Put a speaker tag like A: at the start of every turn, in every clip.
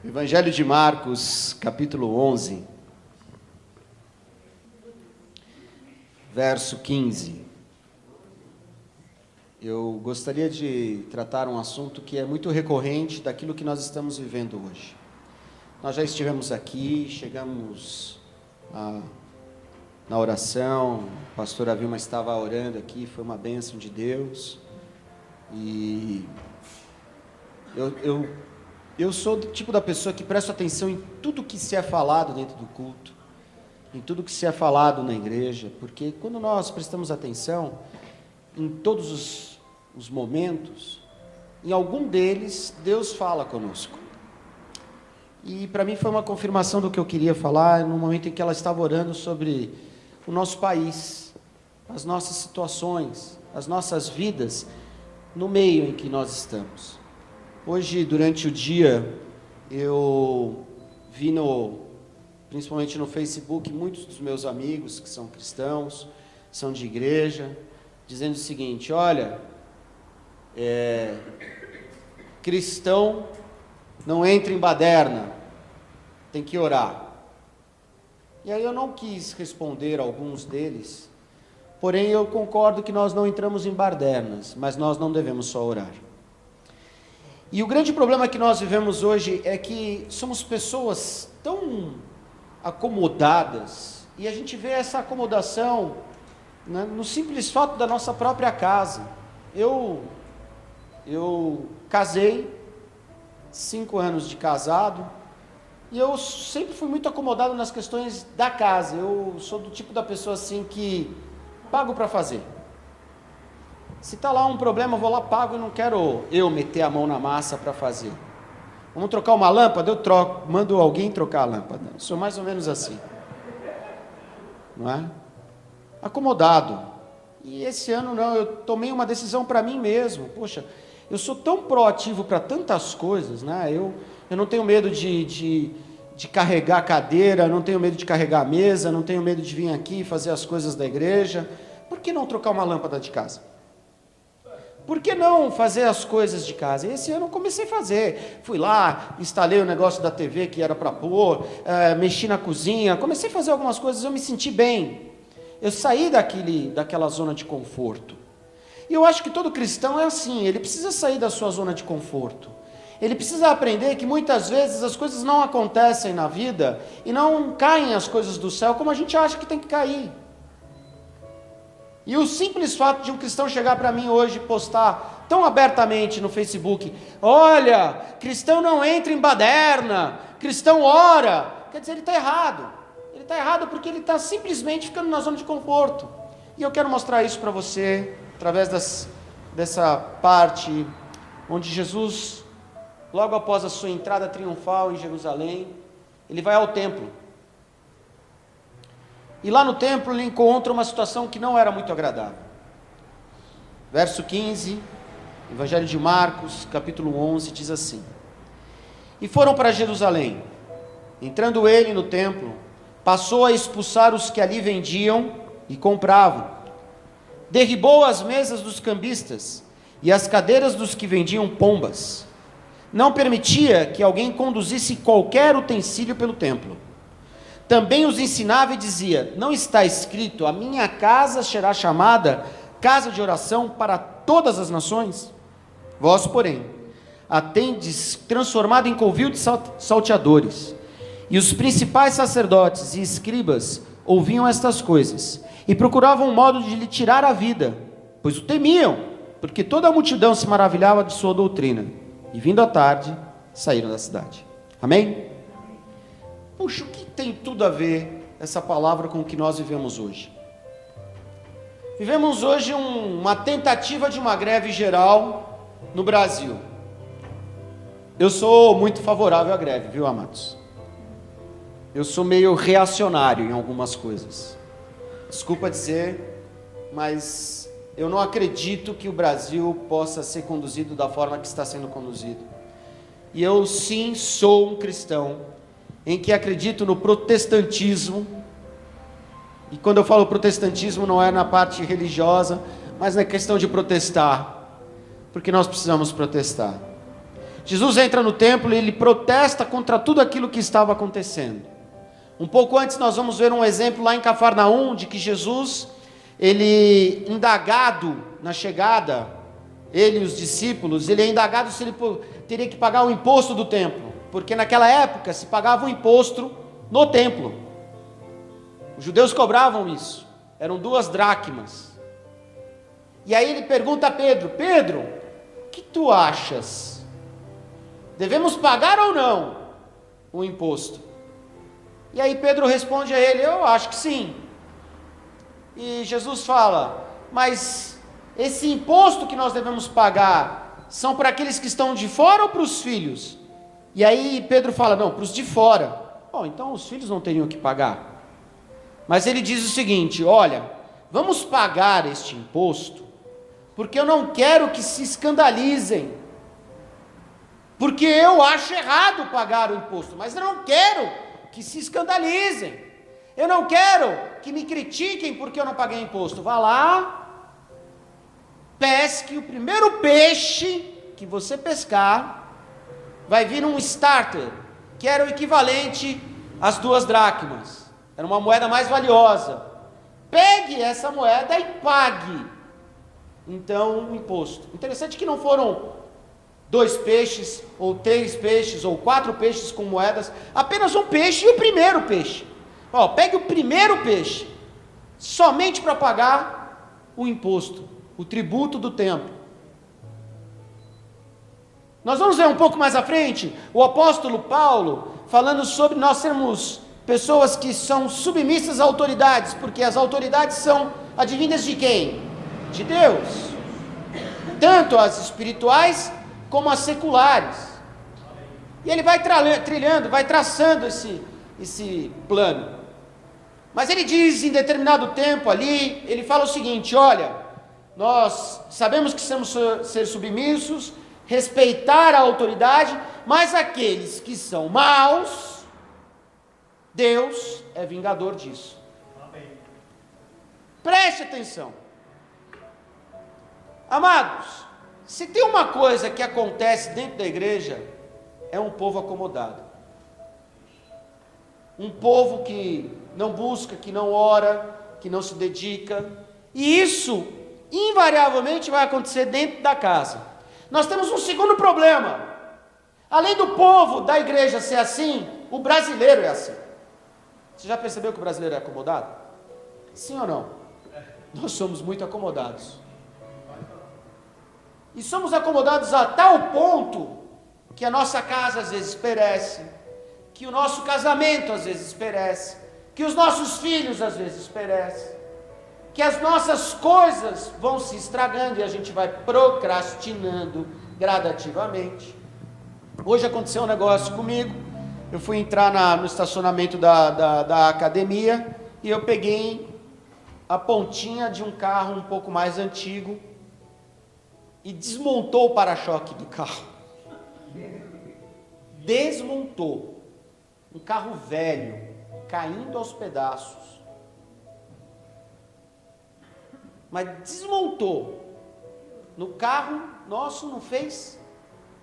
A: Evangelho de Marcos, capítulo 11, verso 15. Eu gostaria de tratar um assunto que é muito recorrente daquilo que nós estamos vivendo hoje. Nós já estivemos aqui, chegamos na oração, a pastora Vilma estava orando aqui, foi uma bênção de Deus. E eu sou do tipo da pessoa que presta atenção em tudo que se é falado dentro do culto, em tudo que se é falado na igreja, porque quando nós prestamos atenção em todos os momentos, em algum deles Deus fala conosco. E para mim foi uma confirmação do que eu queria falar no momento em que ela estava orando sobre o nosso país, as nossas situações, as nossas vidas no meio em que nós estamos. Hoje, durante o dia, eu vi principalmente no Facebook, muitos dos meus amigos que são cristãos, são de igreja, dizendo o seguinte: olha, cristão não entra em baderna, tem que orar. E aí eu não quis responder a alguns deles, porém eu concordo que nós não entramos em badernas, mas nós não devemos só orar. E o grande problema que nós vivemos hoje é que somos pessoas tão acomodadas, e a gente vê essa acomodação, né, no simples fato da nossa própria casa. Eu casei, 5 anos de casado, e eu sempre fui muito acomodado nas questões da casa. Eu sou do tipo da pessoa assim que pago para fazer. Se está lá um problema, eu vou lá, pago e não quero eu meter a mão na massa para fazer. Vamos trocar uma lâmpada? Eu troco, mando alguém trocar a lâmpada. Eu sou mais ou menos assim. Não é? Acomodado. E esse ano não, eu tomei uma decisão para mim mesmo. Poxa, eu sou tão proativo para tantas coisas, né? Eu não tenho medo de carregar a cadeira, não tenho medo de carregar a mesa, não tenho medo de vir aqui e fazer as coisas da igreja. Por que não trocar uma lâmpada de casa? Por que não fazer as coisas de casa? Esse ano eu comecei a fazer. Fui lá, instalei o negócio da TV que era para pôr, mexi na cozinha, comecei a fazer algumas coisas, eu me senti bem. Eu saí daquela zona de conforto. E eu acho que todo cristão é assim, ele precisa sair da sua zona de conforto. Ele precisa aprender que muitas vezes as coisas não acontecem na vida e não caem as coisas do céu como a gente acha que tem que cair. E o simples fato de um cristão chegar para mim hoje e postar tão abertamente no Facebook: olha, cristão não entra em baderna, cristão ora, quer dizer, ele está errado. Ele está errado porque ele está simplesmente ficando na zona de conforto. E eu quero mostrar isso para você, através dessa parte onde Jesus, logo após a sua entrada triunfal em Jerusalém, ele vai ao templo. E lá no templo ele encontra uma situação que não era muito agradável. Verso 15, Evangelho de Marcos, capítulo 11, diz assim: E foram para Jerusalém. Entrando ele no templo, passou a expulsar os que ali vendiam e compravam. Derribou as mesas dos cambistas e as cadeiras dos que vendiam pombas. Não permitia que alguém conduzisse qualquer utensílio pelo templo. Também os ensinava e dizia: não está escrito, a minha casa será chamada casa de oração para todas as nações? Vós, porém, a tendes transformado em covil de salteadores. E os principais sacerdotes e escribas ouviam estas coisas, e procuravam um modo de lhe tirar a vida, pois o temiam, porque toda a multidão se maravilhava de sua doutrina. E vindo à tarde, saíram da cidade. Amém? Puxa, o que tem tudo a ver essa palavra com o que nós vivemos hoje? Vivemos hoje uma tentativa de uma greve geral no Brasil. Eu sou muito favorável à greve, viu, amados? Eu sou meio reacionário em algumas coisas. Desculpa dizer, mas eu não acredito que o Brasil possa ser conduzido da forma que está sendo conduzido. E eu sim sou um cristão em que acredito no protestantismo. E quando eu falo protestantismo, não é na parte religiosa, mas na questão de protestar, porque nós precisamos protestar. Jesus entra no templo e ele protesta contra tudo aquilo que estava acontecendo. Um pouco antes nós vamos ver um exemplo lá em Cafarnaum, de que Jesus, ele indagado na chegada, ele e os discípulos, ele é indagado se ele teria que pagar o imposto do templo, porque naquela época se pagava um imposto no templo. Os judeus cobravam isso, eram 2 dracmas. E aí ele pergunta a Pedro: Pedro, o que tu achas? Devemos pagar ou não o imposto? E aí Pedro responde a ele: eu acho que sim. E Jesus fala: mas esse imposto que nós devemos pagar são para aqueles que estão de fora ou para os filhos? E aí Pedro fala: não, para os de fora. Bom, então os filhos não teriam que pagar. Mas ele diz o seguinte: olha, vamos pagar este imposto, porque eu não quero que se escandalizem, porque eu acho errado pagar o imposto, mas eu não quero que se escandalizem, eu não quero que me critiquem porque eu não paguei imposto. Vá lá, pesque o primeiro peixe que você pescar, vai vir um starter, que era o equivalente às 2 dracmas, era uma moeda mais valiosa. Pegue essa moeda e pague então o imposto. Interessante que não foram 2 peixes, ou 3 peixes, ou 4 peixes com moedas, apenas um peixe e o primeiro peixe. Pegue o primeiro peixe, somente para pagar o imposto, o tributo do templo. Nós vamos ver um pouco mais à frente, o apóstolo Paulo, falando sobre nós sermos pessoas que são submissas a autoridades, porque as autoridades são advindas de quem? De Deus, tanto as espirituais como as seculares. E ele vai trilhando, vai traçando esse plano. Mas ele diz em determinado tempo ali, ele fala o seguinte: olha, nós sabemos que precisamos ser submissos, respeitar a autoridade, mas aqueles que são maus, Deus é vingador disso. Amém. Preste atenção. Amados, se tem uma coisa que acontece dentro da igreja, é um povo acomodado. Um povo que não busca, que não ora, que não se dedica. E isso, invariavelmente, vai acontecer dentro da casa. Nós temos um segundo problema. Além do povo da igreja ser assim, o brasileiro é assim. Você já percebeu que o brasileiro é acomodado? Sim ou não? Nós somos muito acomodados. E somos acomodados a tal ponto que a nossa casa às vezes perece, que o nosso casamento às vezes perece, que os nossos filhos às vezes perecem, que as nossas coisas vão se estragando e a gente vai procrastinando gradativamente. Hoje aconteceu um negócio comigo, eu fui entrar no estacionamento da academia e eu peguei a pontinha de um carro um pouco mais antigo e desmontou o para-choque do carro. Desmontou. Um carro velho, caindo aos pedaços. Mas desmontou. No carro nosso não fez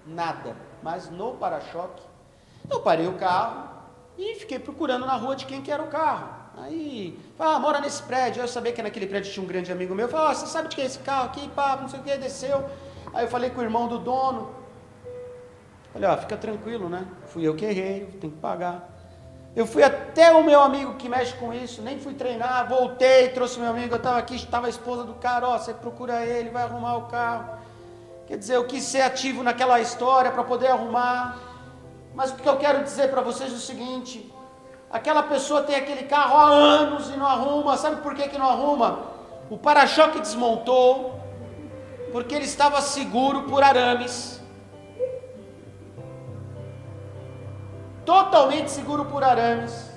A: nada, mas no para-choque. Eu parei o carro e fiquei procurando na rua de quem que era o carro. Aí, mora nesse prédio. Eu sabia que naquele prédio tinha um grande amigo meu. Falei: você sabe de que é esse carro aqui? Pá, não sei o que, desceu. Aí eu falei com o irmão do dono. Falei: fica tranquilo, né? Fui eu que errei, tenho que pagar. Eu fui até o meu amigo que mexe com isso, nem fui treinar, voltei, trouxe meu amigo, eu estava aqui, estava a esposa do cara: você procura ele, vai arrumar o carro. Quer dizer, eu quis ser ativo naquela história para poder arrumar. Mas o que eu quero dizer para vocês é o seguinte: aquela pessoa tem aquele carro há anos e não arruma. Sabe por que não arruma? O para-choque desmontou, porque ele estava seguro por arames. Totalmente seguro por arames.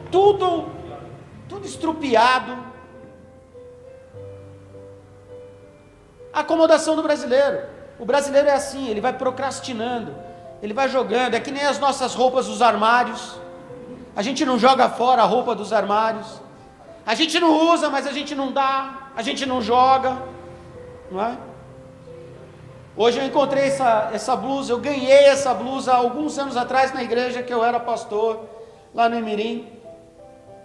A: Tudo estrupiado. A acomodação do brasileiro. O brasileiro é assim, ele vai procrastinando, ele vai jogando. É que nem as nossas roupas dos armários. A gente não joga fora a roupa dos armários. A gente não usa, mas a gente não dá. A gente não joga, não é? Hoje eu encontrei essa blusa, eu ganhei essa blusa há alguns anos atrás na igreja que eu era pastor, lá no Imirim.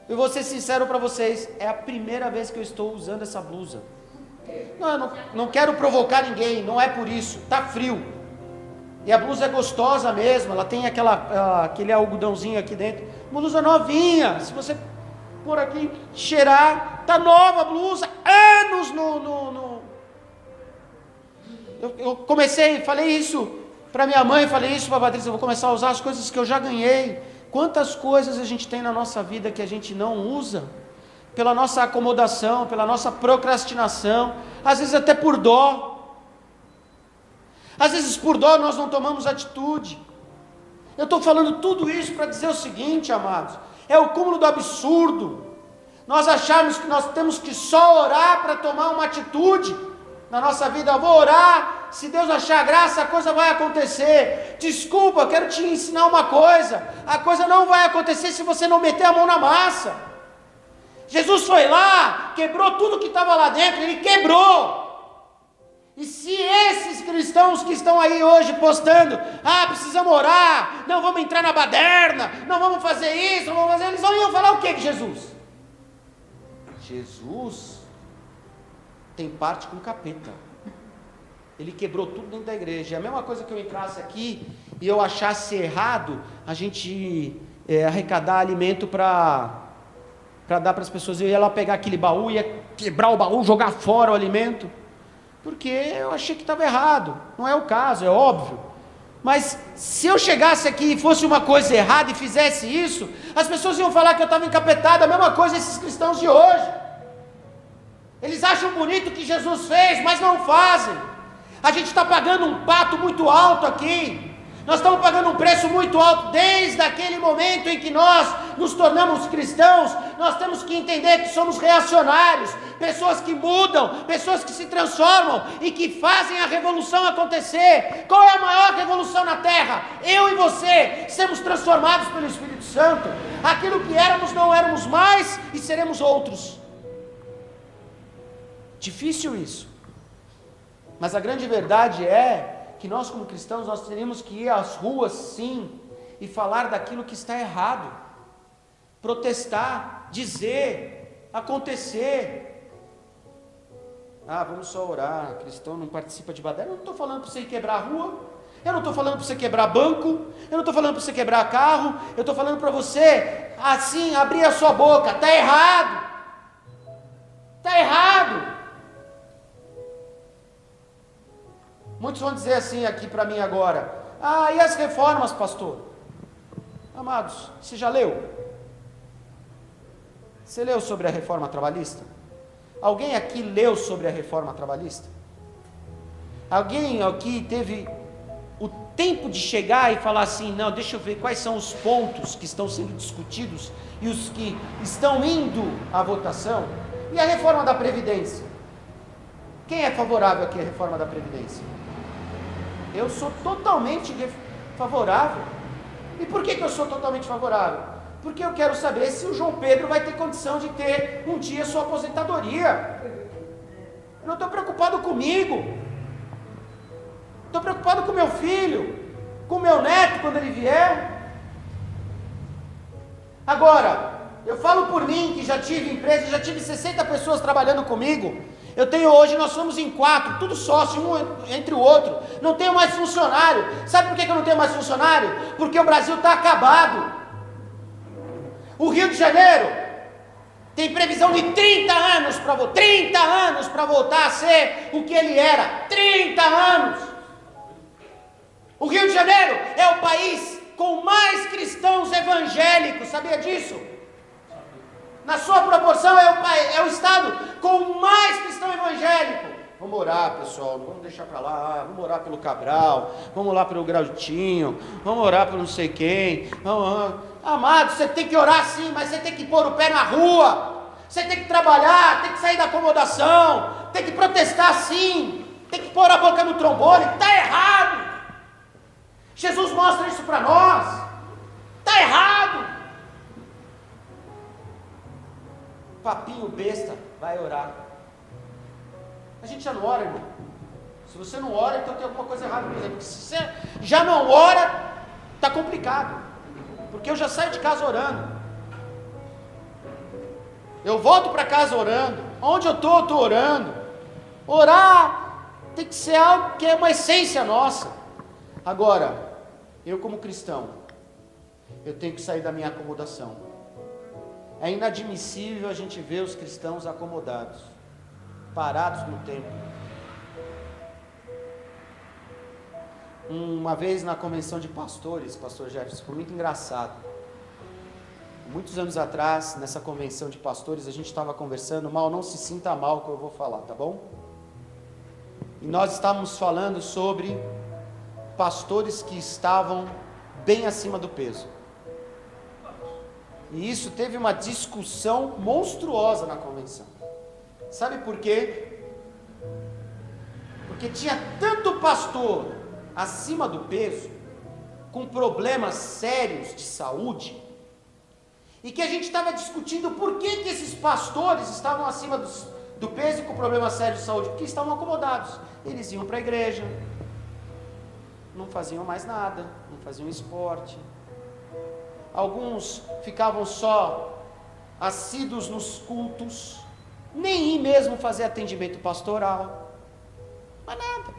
A: Eu vou ser sincero para vocês, é a primeira vez que eu estou usando essa blusa. Não quero provocar ninguém, não é por isso, está frio. E a blusa é gostosa mesmo, ela tem aquele algodãozinho aqui dentro. Uma blusa novinha, se você por aqui cheirar, está nova a blusa, anos Eu comecei, falei isso para minha mãe, falei isso para a Patrícia, eu vou começar a usar as coisas que eu já ganhei. Quantas coisas a gente tem na nossa vida que a gente não usa, pela nossa acomodação, pela nossa procrastinação, às vezes até por dó. Às vezes por dó nós não tomamos atitude. Eu estou falando tudo isso para dizer o seguinte, amados, é o cúmulo do absurdo, nós acharmos que nós temos que só orar para tomar uma atitude na nossa vida. Eu vou orar, se Deus achar graça, a coisa vai acontecer. Desculpa, eu quero te ensinar uma coisa, a coisa não vai acontecer se você não meter a mão na massa. Jesus foi lá, quebrou tudo que estava lá dentro, ele quebrou. E se esses cristãos que estão aí hoje postando, precisamos orar, não vamos entrar na baderna, não vamos fazer isso, não vamos fazer, eles iam falar o que de Jesus? Jesus tem parte com o capeta. Ele quebrou tudo dentro da igreja. É a mesma coisa que eu entrasse aqui e eu achasse errado a gente arrecadar alimento para dar para as pessoas. Eu ia lá pegar aquele baú, ia quebrar o baú, jogar fora o alimento, porque eu achei que estava errado. Não é o caso, é óbvio. Mas se eu chegasse aqui e fosse uma coisa errada e fizesse isso, as pessoas iam falar que eu estava encapetado. A mesma coisa esses cristãos de hoje. Eles acham bonito o que Jesus fez, mas não fazem. A gente está pagando um pato muito alto aqui. Nós estamos pagando um preço muito alto desde aquele momento em que nós nos tornamos cristãos. Nós temos que entender que somos reacionários, pessoas que mudam, pessoas que se transformam e que fazem a revolução acontecer. Qual é a maior revolução na terra? Eu e você sermos transformados pelo Espírito Santo. Aquilo que éramos não éramos mais e seremos outros. Difícil isso, mas a grande verdade é que nós como cristãos, nós teríamos que ir às ruas sim, e falar daquilo que está errado, protestar, dizer, acontecer. Vamos só orar, cristão não participa de baderna. Eu não estou falando para você ir quebrar a rua, eu não estou falando para você quebrar banco, eu não estou falando para você quebrar carro, eu estou falando para você, assim, abrir a sua boca. Está errado, está errado. Muitos vão dizer assim aqui para mim agora, e as reformas, pastor? Amados, você já leu? Você leu sobre a reforma trabalhista? Alguém aqui leu sobre a reforma trabalhista? Alguém aqui teve o tempo de chegar e falar assim, não, deixa eu ver quais são os pontos que estão sendo discutidos e os que estão indo à votação? E a reforma da Previdência? Quem é favorável aqui à reforma da Previdência? Eu sou totalmente favorável. E por que eu sou totalmente favorável? Porque eu quero saber se o João Pedro vai ter condição de ter um dia sua aposentadoria. Eu não estou preocupado comigo. Estou preocupado com meu filho, com meu neto quando ele vier. Agora, eu falo por mim que já tive empresa, já tive 60 pessoas trabalhando comigo. Hoje nós somos em 4, tudo sócio, um entre o outro. Não tenho mais funcionário. Sabe por que eu não tenho mais funcionário? Porque o Brasil está acabado. O Rio de Janeiro tem previsão de 30 anos para voltar a ser o que ele era. 30 anos. O Rio de Janeiro é o país com mais cristãos evangélicos, sabia disso? Na sua proporção é o estado com mais cristão evangélico. Vamos orar, pessoal, não vamos deixar para lá, vamos orar pelo Cabral, vamos orar pelo Grautinho, vamos orar por não sei quem. Amado, você tem que orar sim, mas você tem que pôr o pé na rua, você tem que trabalhar, tem que sair da acomodação, tem que protestar sim, tem que pôr a boca no trombone. Está errado. Jesus mostra isso para nós. Está errado. Papinho besta, vai orar. A gente já não ora, irmão. Se você não ora, então tem alguma coisa errada com você. Porque se você já não ora, está complicado. Porque eu já saio de casa orando. Eu volto para casa orando. Onde eu estou orando. Orar tem que ser algo que é uma essência nossa. Agora, eu como cristão, eu tenho que sair da minha acomodação. É inadmissível a gente ver os cristãos acomodados, parados no templo. Uma vez na convenção de pastores, pastor Jefferson, foi muito engraçado. Muitos anos atrás, nessa convenção de pastores, a gente estava conversando, não se sinta mal que eu vou falar, tá bom? E nós estávamos falando sobre pastores que estavam bem acima do peso. E isso teve uma discussão monstruosa na convenção. Sabe por quê? Porque tinha tanto pastor acima do peso, com problemas sérios de saúde, e que a gente estava discutindo por que esses pastores estavam acima do peso e com problemas sérios de saúde, porque estavam acomodados. Eles iam para a igreja, não faziam mais nada, não faziam esporte. Alguns ficavam só assíduos nos cultos, nem ir mesmo fazer atendimento pastoral, mas nada,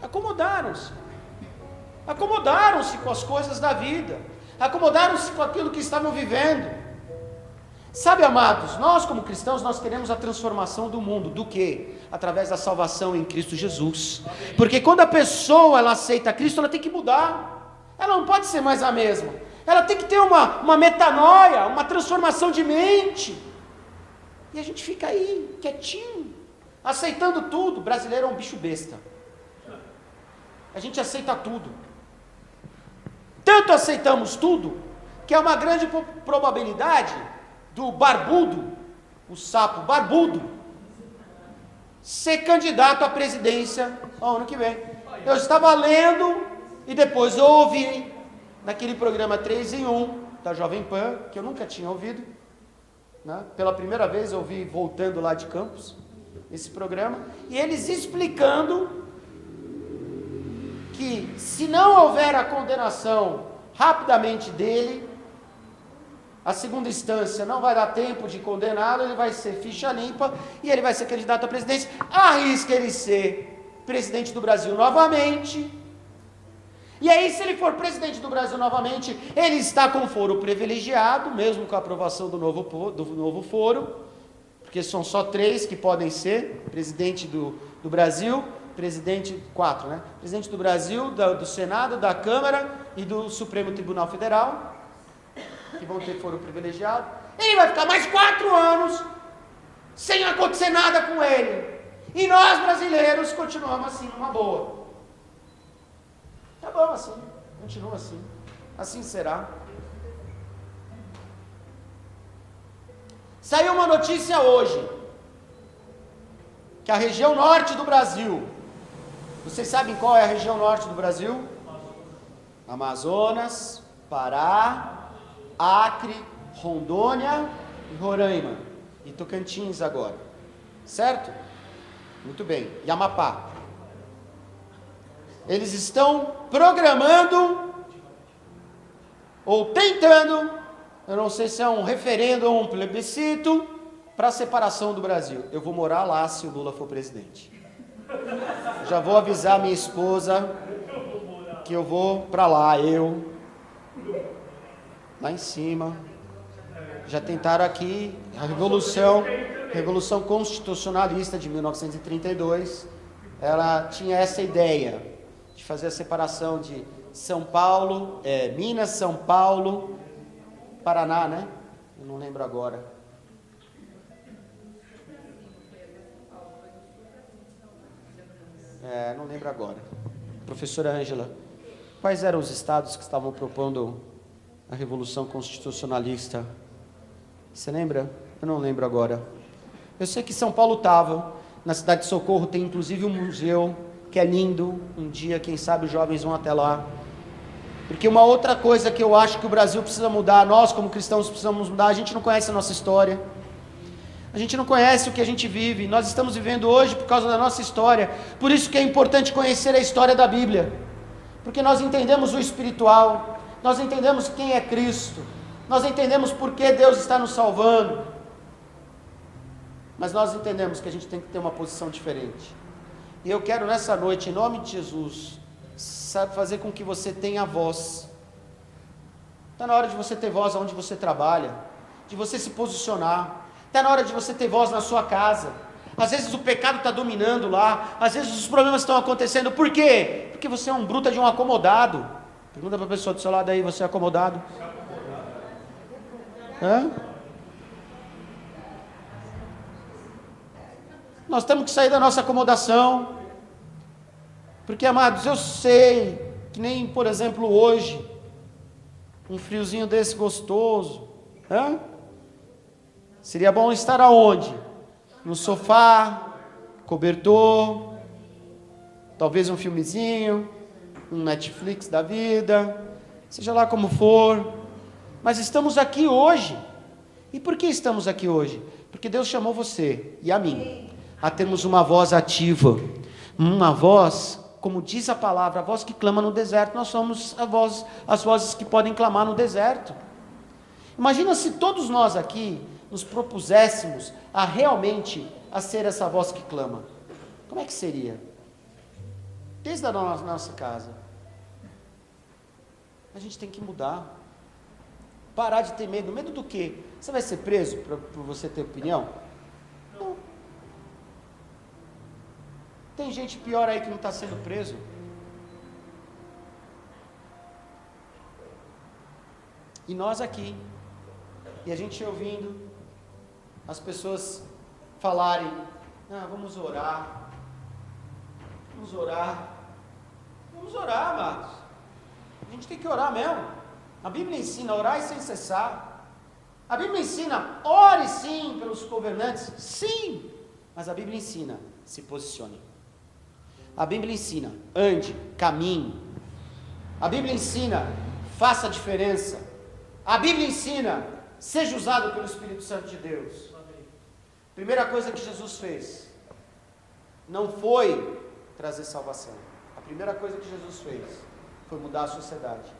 A: acomodaram-se com as coisas da vida, acomodaram-se com aquilo que estavam vivendo. Sabe, amados, nós como cristãos, nós queremos a transformação do mundo. Do quê? Através da salvação em Cristo Jesus. Porque quando a pessoa ela aceita Cristo, ela tem que mudar. Ela não pode ser mais a mesma. Ela tem que ter uma metanoia, uma transformação de mente. E a gente fica aí, quietinho, aceitando tudo. O brasileiro é um bicho besta. A gente aceita tudo. Tanto aceitamos tudo, que é uma grande probabilidade do barbudo, o sapo barbudo, ser candidato à presidência ao ano que vem. Eu estava lendo e depois eu ouvi naquele programa 3 em 1 da Jovem Pan, que eu nunca tinha ouvido, né? Pela primeira vez eu ouvi voltando lá de Campos, esse programa, e eles explicando que se não houver a condenação rapidamente dele, a segunda instância não vai dar tempo de condená-lo, ele vai ser ficha limpa e ele vai ser candidato à presidência. Arrisca ele ser presidente do Brasil novamente. E aí, se ele for presidente do Brasil novamente, ele está com foro privilegiado, mesmo com a aprovação do novo foro, porque são só 3 que podem ser presidente do Brasil, presidente 4, né? Presidente do Brasil, do Senado, da Câmara e do Supremo Tribunal Federal, que vão ter foro privilegiado. Ele vai ficar mais 4 anos sem acontecer nada com ele. E nós brasileiros continuamos assim, numa boa. Tá bom assim, continua assim. Assim será. Saiu uma notícia hoje, que a região norte do Brasil, vocês sabem qual é a região norte do Brasil? Amazonas, Pará, Acre, Rondônia e Roraima, e Tocantins agora, certo? Muito bem, e Amapá. Eles estão programando, ou tentando, eu não sei se é um referendo ou um plebiscito, para a separação do Brasil. Eu vou morar lá se o Lula for presidente. Já vou avisar minha esposa que eu vou para lá, lá em cima. Já tentaram aqui a Revolução Constitucionalista de 1932, ela tinha essa ideia de fazer a separação de São Paulo, Minas, São Paulo, Paraná, né? Eu não lembro agora. Não lembro agora. Professora Ângela, quais eram os estados que estavam propondo a Revolução Constitucionalista? Você lembra? Eu não lembro agora. Eu sei que São Paulo estava. Na cidade de Socorro tem inclusive um museu que é lindo. Um dia, quem sabe, os jovens vão até lá. Porque uma outra coisa que eu acho que o Brasil precisa mudar, nós como cristãos precisamos mudar, a gente não conhece a nossa história. A gente não conhece o que a gente vive. Nós estamos vivendo hoje por causa da nossa história. Por isso que é importante conhecer a história da Bíblia. Porque nós entendemos o espiritual. Nós entendemos quem é Cristo. Nós entendemos por que Deus está nos salvando. Mas nós entendemos que a gente tem que ter uma posição diferente. E eu quero nessa noite, em nome de Jesus, fazer com que você tenha voz. Está na hora de você ter voz onde você trabalha, de você se posicionar. Está na hora de você ter voz na sua casa. Às vezes o pecado está dominando lá, às vezes os problemas estão acontecendo. Por quê? Porque você é um bruta de um acomodado. Pergunta para a pessoa do seu lado aí, você é acomodado? Hã? Nós temos que sair da nossa acomodação. Porque, amados, eu sei que nem, por exemplo, hoje, um friozinho desse gostoso, seria bom estar aonde? No sofá, cobertor, talvez um filmezinho, um Netflix da vida, seja lá como for, mas estamos aqui hoje. E por que estamos aqui hoje? Porque Deus chamou você e a mim a termos uma voz ativa, uma voz, como diz a palavra, a voz que clama no deserto. Nós somos as vozes que podem clamar no deserto. Imagina se todos nós aqui nos propuséssemos a realmente a ser essa voz que clama. Como é que seria? Desde a nossa casa. A gente tem que mudar. Parar de ter medo. Medo do quê? Você vai ser preso por você ter opinião? Não. Tem gente pior aí que não está sendo preso. E nós aqui. E a gente ouvindo as pessoas falarem, vamos orar. Vamos orar. Vamos orar, amados. A gente tem que orar mesmo. A Bíblia ensina a orar e sem cessar. A Bíblia ensina, ore sim pelos governantes, sim. Mas a Bíblia ensina, se posicione. A Bíblia ensina, ande, caminhe. A Bíblia ensina, faça a diferença. A Bíblia ensina, seja usado pelo Espírito Santo de Deus. Primeira coisa que Jesus fez, não foi trazer salvação. A primeira coisa que Jesus fez foi mudar a sociedade.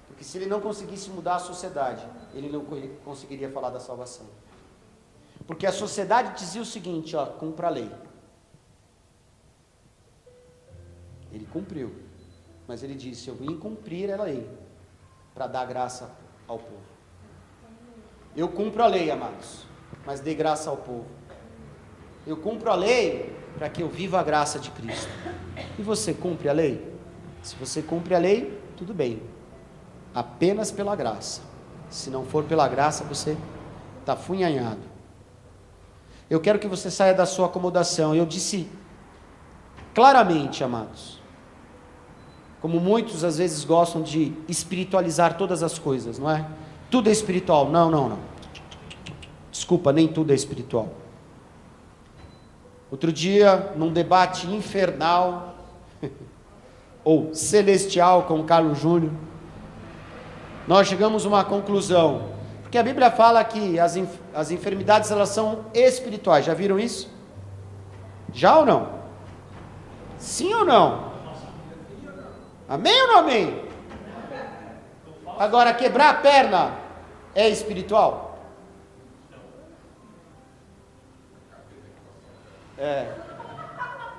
A: Porque se ele não conseguisse mudar a sociedade, ele não conseguiria falar da salvação. Porque a sociedade dizia o seguinte, cumpra a lei. Ele cumpriu, mas ele disse, eu vim cumprir a lei, para dar graça ao povo. Eu cumpro a lei, amados, mas dei graça ao povo. Eu cumpro a lei para que eu viva a graça de Cristo. E você cumpre a lei? Se você cumpre a lei, tudo bem. Apenas pela graça. Se não for pela graça, você está funhanhado. Eu quero que você saia da sua acomodação. Eu disse claramente, amados, como muitos às vezes gostam de espiritualizar todas as coisas, não é? Tudo é espiritual. Não. Desculpa, nem tudo é espiritual. Outro dia, num debate infernal, ou celestial com o Carlos Júnior, nós chegamos a uma conclusão, porque a Bíblia fala que as enfermidades elas são espirituais, já viram isso? Já ou não? Sim ou não? Amém ou não amém? Agora, quebrar a perna é espiritual?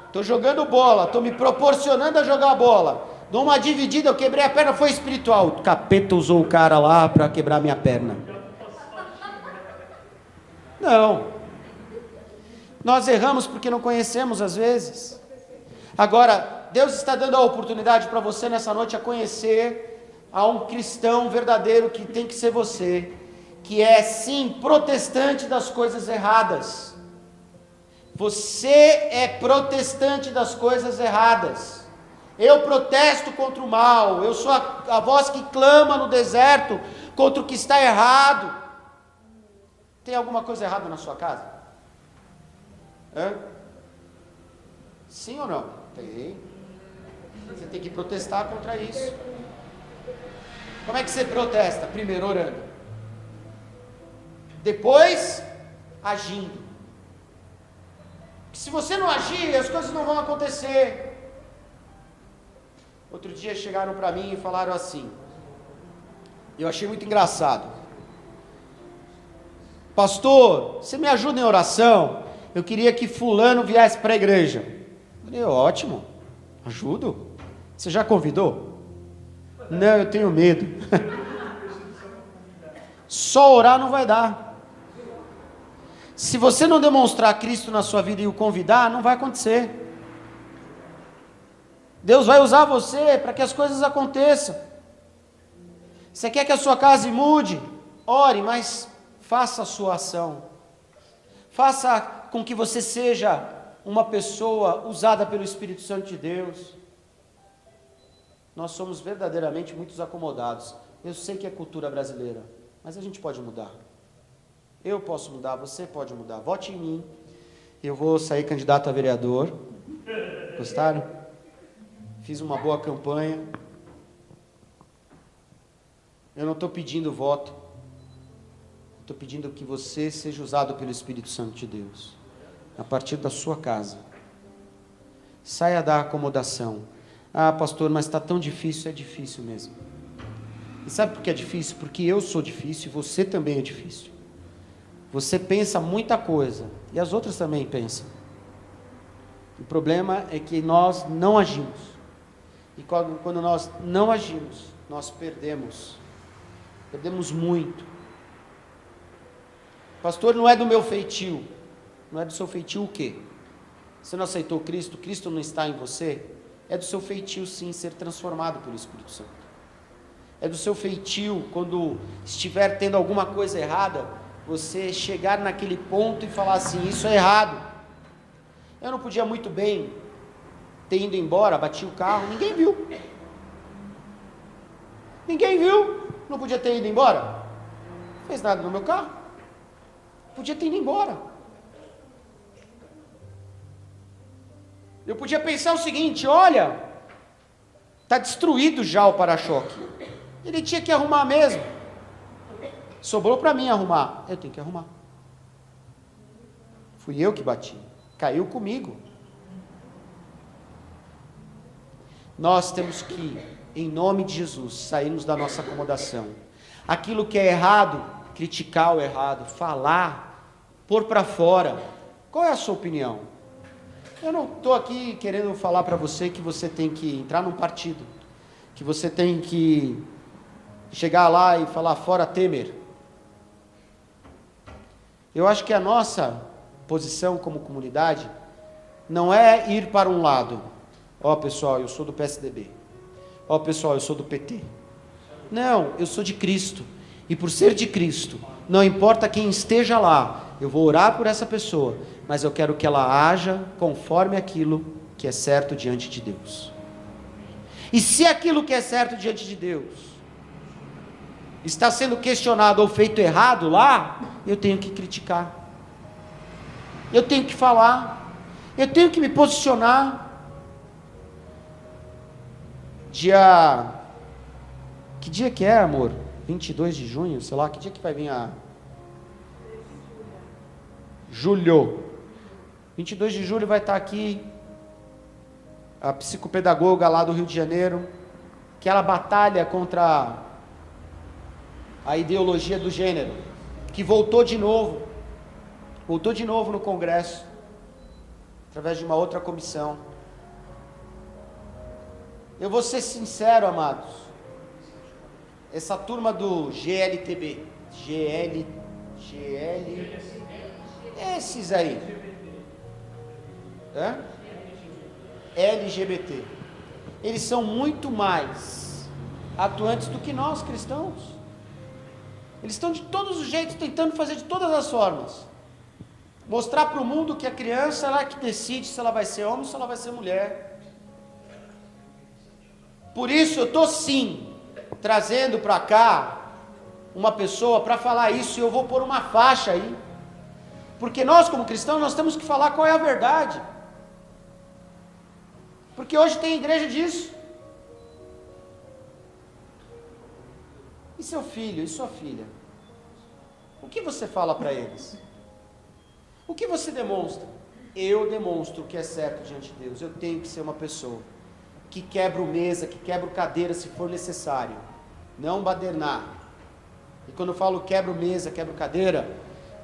A: Estou jogando bola, estou me proporcionando a jogar bola. Numa dividida eu quebrei a perna, foi espiritual. O capeta usou o cara lá para quebrar minha perna. Não. Nós erramos porque não conhecemos às vezes. Agora, Deus está dando a oportunidade para você nessa noite a conhecer a um cristão verdadeiro que tem que ser você, que é sim protestante das coisas erradas. Você é protestante das coisas erradas. Eu protesto contra o mal. Eu sou a voz que clama no deserto contra o que está errado. Tem alguma coisa errada na sua casa? Sim ou não? Tem. Você tem que protestar contra isso. Como é que você protesta? Primeiro orando. Depois, agindo. Se você não agir, as coisas não vão acontecer. Outro dia chegaram para mim e falaram assim, eu achei muito engraçado: pastor, você me ajuda em oração? Eu queria que fulano viesse para a igreja. Eu falei, ótimo, ajudo. Você já convidou? Não, eu tenho medo. Só orar não vai dar. Se você não demonstrar Cristo na sua vida e o convidar, não vai acontecer. Deus vai usar você para que as coisas aconteçam. Você quer que a sua casa mude? Ore, mas faça a sua ação. Faça com que você seja uma pessoa usada pelo Espírito Santo de Deus. Nós somos verdadeiramente muito acomodados. Eu sei que é cultura brasileira, mas a gente pode mudar. Eu posso mudar, você pode mudar. Vote em mim. Eu vou sair candidato a vereador. Gostaram? Fiz uma boa campanha. Eu não estou pedindo voto. Estou pedindo que você seja usado pelo Espírito Santo de Deus. A partir da sua casa. Saia da acomodação. Ah, pastor, mas está tão difícil. É difícil mesmo. E sabe por que é difícil? Porque eu sou difícil e você também é difícil. Você pensa muita coisa e as outras também pensam. O problema é que nós não agimos. E quando nós não agimos, nós perdemos. Perdemos muito. Pastor, não é do meu feitio. Não é do seu feitio o quê? Você não aceitou Cristo? Cristo não está em você? É do seu feitio, sim, ser transformado pelo Espírito Santo. É do seu feitio, quando estiver tendo alguma coisa errada, você chegar naquele ponto e falar assim, isso é errado. Eu não podia muito bem ter ido embora, bati o carro, ninguém viu. Ninguém viu. Não podia ter ido embora. Não fez nada no meu carro. Podia ter ido embora. Eu podia pensar o seguinte, olha, está destruído já o para-choque. Ele tinha que arrumar mesmo. Sobrou para mim arrumar. Eu tenho que arrumar. Fui eu que bati. Caiu comigo. Nós temos que, em nome de Jesus, sairmos da nossa acomodação. Aquilo que é errado, criticar o errado, falar, pôr para fora. Qual é a sua opinião? Eu não estou aqui querendo falar para você que você tem que entrar num partido, que você tem que chegar lá e falar fora Temer. Eu acho que a nossa posição como comunidade não é ir para um lado. Ó, pessoal, eu sou do PSDB. Ó, pessoal, eu sou do PT. Não, eu sou de Cristo. E por ser de Cristo, não importa quem esteja lá, eu vou orar por essa pessoa, mas eu quero que ela haja conforme aquilo que é certo diante de Deus. E se aquilo que é certo diante de Deus está sendo questionado ou feito errado lá, eu tenho que criticar. Eu tenho que falar. Eu tenho que me posicionar. Que dia que é, amor? 22 de junho, sei lá, que dia que vai vir a... Julho. 22 de julho vai estar aqui a psicopedagoga lá do Rio de Janeiro, aquela batalha contra a ideologia do gênero, que voltou de novo no Congresso, através de uma outra comissão. Eu vou ser sincero, amados, essa turma do GLTB, esses aí, LGBT, eles são muito mais atuantes do que nós cristãos. Eles estão de todos os jeitos tentando fazer de todas as formas. Mostrar para o mundo que a criança ela que decide se ela vai ser homem ou se ela vai ser mulher. Por isso eu estou sim trazendo para cá uma pessoa para falar isso, e eu vou pôr uma faixa aí. Porque nós como cristãos nós temos que falar qual é a verdade. Porque hoje tem igreja disso. E seu filho, e sua filha? O que você fala para eles? O que você demonstra? eu demonstro o que é certo diante de Deus. Eu tenho que ser uma pessoa que quebra mesa, que quebra cadeira se for necessário, não badernar. E quando eu falo quebro mesa, quebro cadeira,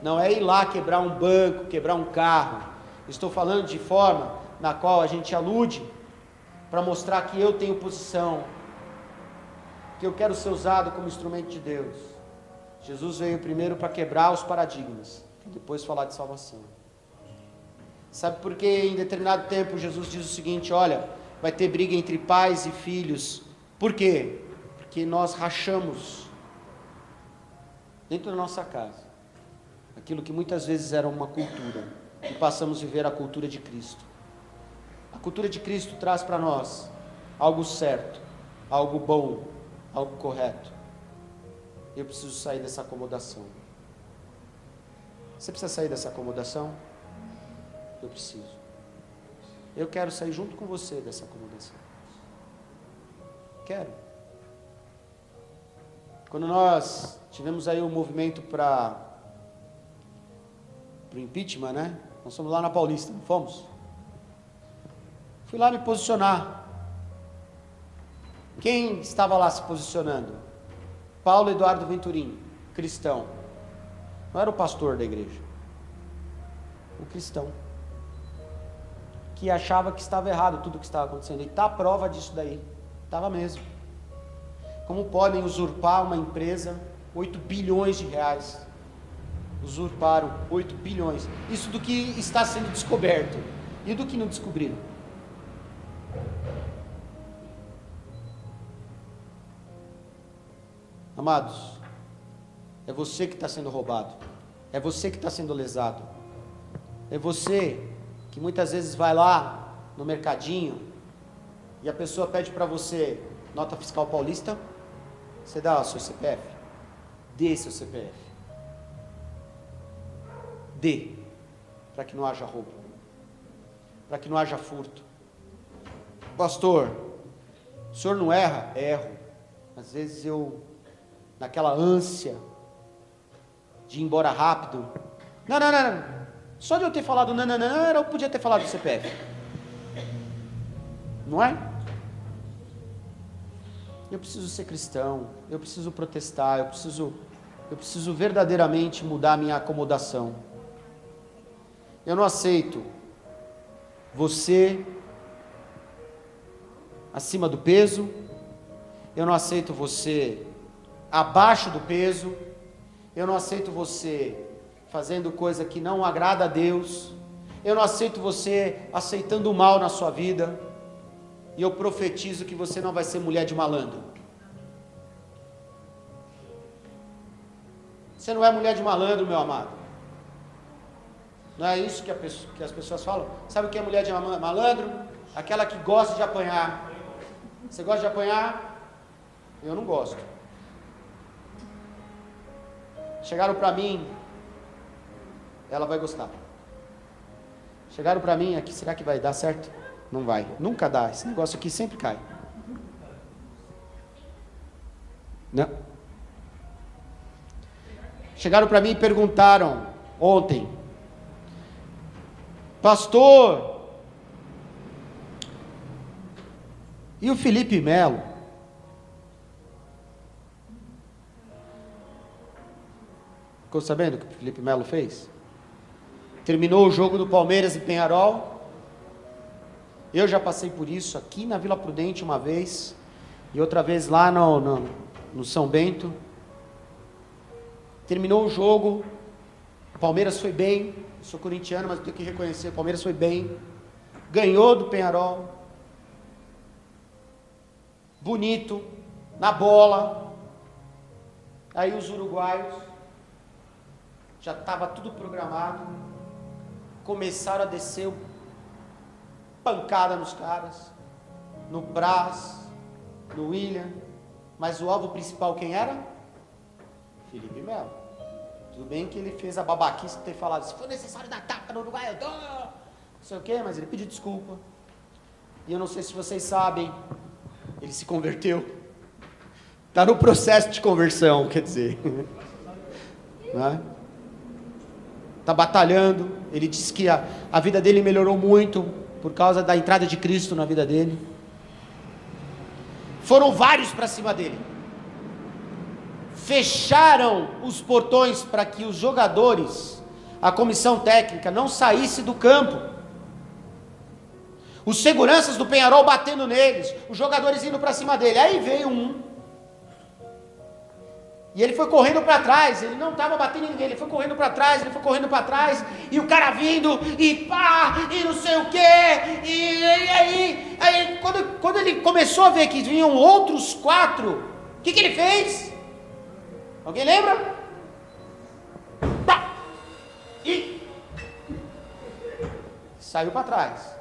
A: não é ir lá quebrar um banco, quebrar um carro. Estou falando de forma na qual a gente alude para mostrar que eu tenho posição, que eu quero ser usado como instrumento de Deus. Jesus veio primeiro para quebrar os paradigmas, depois falar de salvação. Sabe por que em determinado tempo Jesus diz o seguinte: olha, vai ter briga entre pais e filhos. Por quê? Porque nós rachamos dentro da nossa casa aquilo que muitas vezes era uma cultura, e passamos a viver a cultura de Cristo. A cultura de Cristo traz para nós algo certo, algo bom, algo correto. Eu preciso sair dessa acomodação. Você precisa sair dessa acomodação? Eu preciso. Eu quero sair junto com você dessa acomodação. Quero. Quando nós tivemos aí um movimento para o impeachment, né? Nós fomos lá na Paulista, não fomos? Fui lá me posicionar. Quem estava lá se posicionando? Paulo Eduardo Venturim, cristão. Não era o pastor da igreja. O cristão. Que achava que estava errado tudo o que estava acontecendo. E está a prova disso daí. Estava mesmo. Como podem usurpar uma empresa, 8 bilhões de reais. Usurparam 8 bilhões. Isso do que está sendo descoberto. E do que não descobriram. Amados, é você que está sendo roubado. É você que está sendo lesado. É você que muitas vezes vai lá no mercadinho e a pessoa pede para você nota fiscal paulista, você dá o seu CPF, dê seu CPF, dê, para que não haja roubo, para que não haja furto. Pastor, o senhor não erra? Erro. Às vezes eu, naquela ânsia de ir embora rápido, não. Só de eu ter falado não, eu podia ter falado do CPF. Não é? Eu preciso ser cristão, eu preciso protestar, eu preciso verdadeiramente mudar a minha acomodação. Eu não aceito você acima do peso, eu não aceito você abaixo do peso, eu não aceito você fazendo coisa que não agrada a Deus, eu não aceito você aceitando o mal na sua vida, e eu profetizo que você não vai ser mulher de malandro. Você não é mulher de malandro, meu amado. Não é isso que as pessoas falam? Sabe o que é mulher de malandro? Aquela que gosta de apanhar. Você gosta de apanhar? Eu não gosto. Chegaram para mim, ela vai gostar. Chegaram para mim aqui, será que vai dar certo? Não vai, nunca dá, esse negócio aqui sempre cai. Não. Chegaram para mim e perguntaram ontem, pastor, e o Felipe Melo? Ficou sabendo o que o Felipe Melo fez? Terminou o jogo do Palmeiras e Penharol. Eu já passei por isso aqui na Vila Prudente uma vez, e outra vez lá no São Bento. Terminou o jogo, o Palmeiras foi bem, eu sou corintiano, mas eu tenho que reconhecer, o Palmeiras foi bem, ganhou do Penharol, bonito, na bola. Aí os uruguaios, já estava tudo programado, começaram a descer pancada nos caras, no Brás, no William, mas o alvo principal quem era? Felipe Melo. Tudo bem que ele fez a babaquice de ter falado, se for necessário dar tapa no Uruguai, eu dou, não sei o que, mas ele pediu desculpa, e eu não sei se vocês sabem, ele se converteu, está no processo de conversão, quer dizer, né? está batalhando. Ele disse que a vida dele melhorou muito por causa da entrada de Cristo na vida dele. Foram vários para cima dele. Fecharam os portões para que os jogadores, a comissão técnica, não saísse do campo. Os seguranças do Penharol batendo neles, os jogadores indo para cima dele. Aí veio um, e ele foi correndo para trás. Ele não estava batendo em ninguém, ele foi correndo para trás, e o cara vindo, e pá, e não sei o que, e aí quando ele começou a ver que vinham outros 4, o que ele fez? Alguém lembra? Pá! E saiu para trás.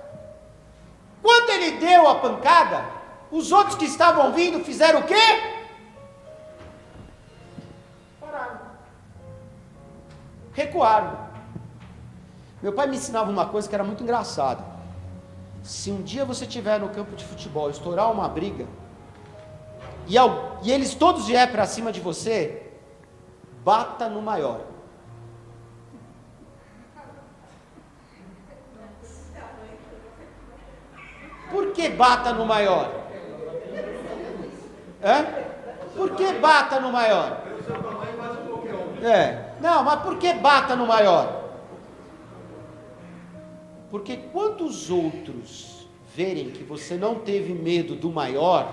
A: Quando ele deu a pancada, os outros que estavam vindo fizeram o quê? Pararam. Recuaram. Meu pai me ensinava uma coisa que era muito engraçada. Se um dia você estiver no campo de futebol, estourar uma briga, e eles todos vierem para cima de você, bata no maior. Por que bata no maior? Por que bata no maior? Não, mas por que bata no maior? Porque quando os outros verem que você não teve medo do maior,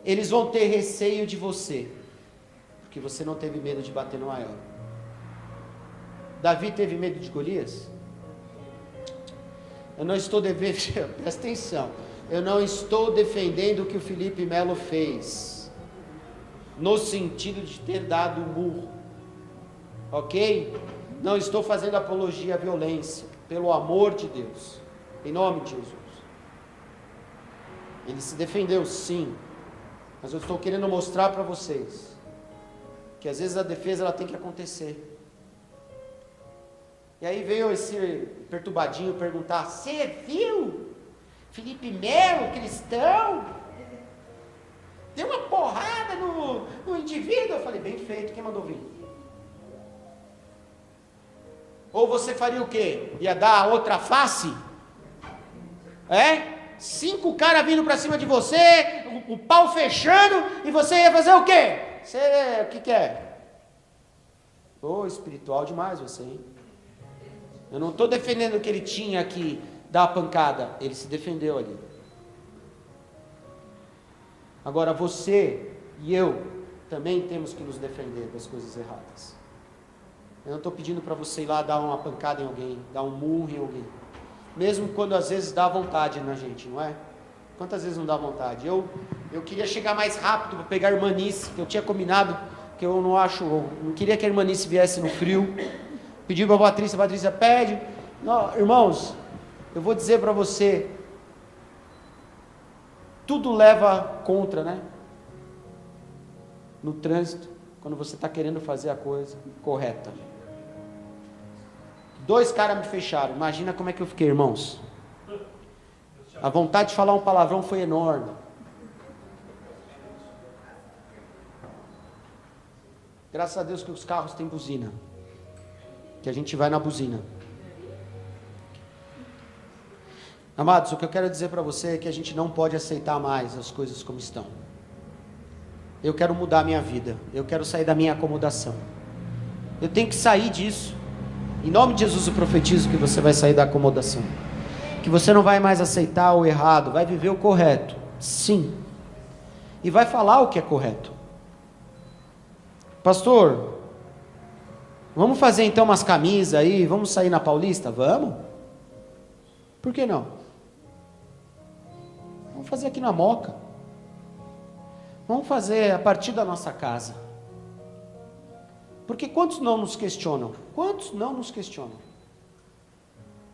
A: eles vão ter receio de você, porque você não teve medo de bater no maior. Davi teve medo de Golias? Eu não estou defendendo, presta atenção, eu não estou defendendo o que o Felipe Melo fez, no sentido de ter dado um murro, ok? Não estou fazendo apologia à violência, pelo amor de Deus, em nome de Jesus. Ele se defendeu sim, mas eu estou querendo mostrar para vocês, que às vezes a defesa ela tem que acontecer. E aí veio esse perturbadinho perguntar: você viu Felipe Melo, cristão? Deu uma porrada no indivíduo. Eu falei: bem feito, quem mandou vir? Ou você faria o quê? Ia dar a outra face? 5 caras vindo para cima de você, o pau fechando, e você ia fazer o quê? O que é? Espiritual demais você, hein? Eu não estou defendendo que ele tinha que dar a pancada, ele se defendeu ali. Agora você e eu também temos que nos defender das coisas erradas. Eu não estou pedindo para você ir lá dar uma pancada em alguém, dar um murro em alguém, mesmo quando às vezes dá vontade na gente, não é? Quantas vezes não dá vontade? Eu queria chegar mais rápido para pegar a irmanice, que eu tinha combinado, que eu não queria que a irmanice viesse no frio. Pedi para a Patrícia pede. Não, irmãos, eu vou dizer para você, tudo leva contra, né? No trânsito, quando você está querendo fazer a coisa correta. 2 caras me fecharam, imagina como é que eu fiquei, irmãos. A vontade de falar um palavrão foi enorme. Graças a Deus que os carros têm buzina, que a gente vai na buzina. Amados, o que eu quero dizer para você é que a gente não pode aceitar mais as coisas como estão. Eu quero mudar a minha vida, eu quero sair da minha acomodação, eu tenho que sair disso. Em nome de Jesus eu profetizo que você vai sair da acomodação, que você não vai mais aceitar o errado, vai viver o correto, sim, e vai falar o que é correto. Pastor, vamos fazer então umas camisas aí, vamos sair na Paulista? Vamos? Por que não? Vamos fazer aqui na Moca. Vamos fazer a partir da nossa casa. Porque quantos não nos questionam? Quantos não nos questionam?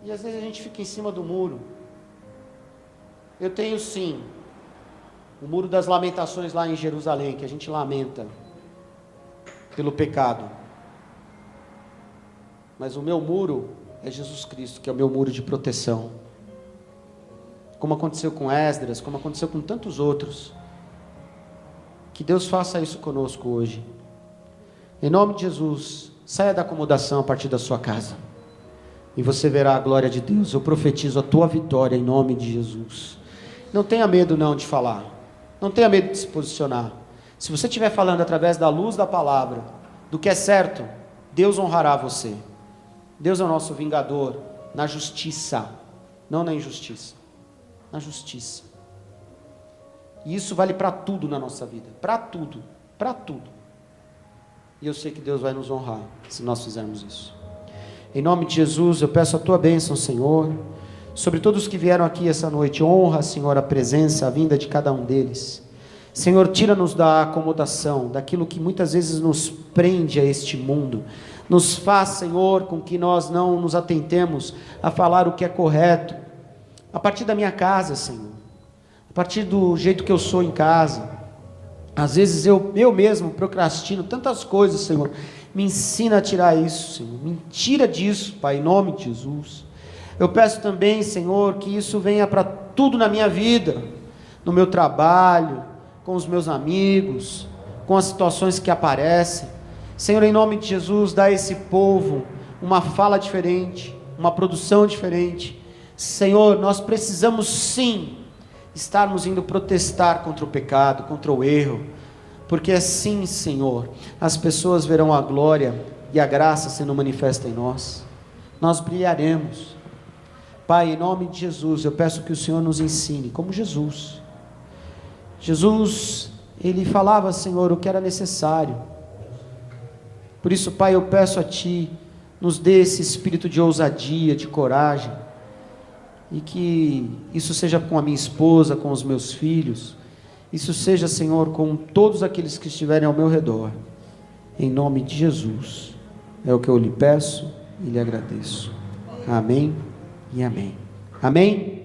A: E às vezes a gente fica em cima do muro. Eu tenho sim o muro das lamentações lá em Jerusalém, que a gente lamenta pelo pecado. Mas o meu muro é Jesus Cristo, que é o meu muro de proteção. Como aconteceu com Esdras, como aconteceu com tantos outros. Que Deus faça isso conosco hoje. Em nome de Jesus, saia da acomodação a partir da sua casa. E você verá a glória de Deus. Eu profetizo a tua vitória em nome de Jesus. Não tenha medo não de falar. Não tenha medo de se posicionar. Se você estiver falando através da luz da palavra, do que é certo, Deus honrará você. Deus é o nosso vingador na justiça, não na injustiça. Na justiça. E isso vale para tudo na nossa vida. Para tudo. Para tudo. E eu sei que Deus vai nos honrar se nós fizermos isso. Em nome de Jesus, eu peço a tua bênção, Senhor, sobre todos que vieram aqui essa noite. Honra, Senhor, a presença, a vinda de cada um deles. Senhor, tira-nos da acomodação, daquilo que muitas vezes nos prende a este mundo. Nos faz, Senhor, com que nós não nos atentemos a falar o que é correto. A partir da minha casa, Senhor. A partir do jeito que eu sou em casa. Às vezes eu mesmo procrastino tantas coisas, Senhor. Me ensina a tirar isso, Senhor. Me tira disso, Pai, em nome de Jesus. Eu peço também, Senhor, que isso venha para tudo na minha vida. No meu trabalho, com os meus amigos, com as situações que aparecem. Senhor, em nome de Jesus, dá a esse povo uma fala diferente, uma produção diferente. Senhor, nós precisamos sim estarmos indo protestar contra o pecado, contra o erro, porque assim, Senhor, as pessoas verão a glória e a graça sendo manifesta em nós. Nós brilharemos. Pai, em nome de Jesus, eu peço que o Senhor nos ensine, como Jesus. Jesus, Ele falava, Senhor, o que era necessário. Por isso, Pai, eu peço a Ti, nos dê esse espírito de ousadia, de coragem, e que isso seja com a minha esposa, com os meus filhos, isso seja, Senhor, com todos aqueles que estiverem ao meu redor, em nome de Jesus, é o que eu lhe peço e lhe agradeço. Amém e amém. Amém?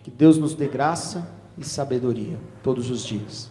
A: Que Deus nos dê graça e sabedoria todos os dias.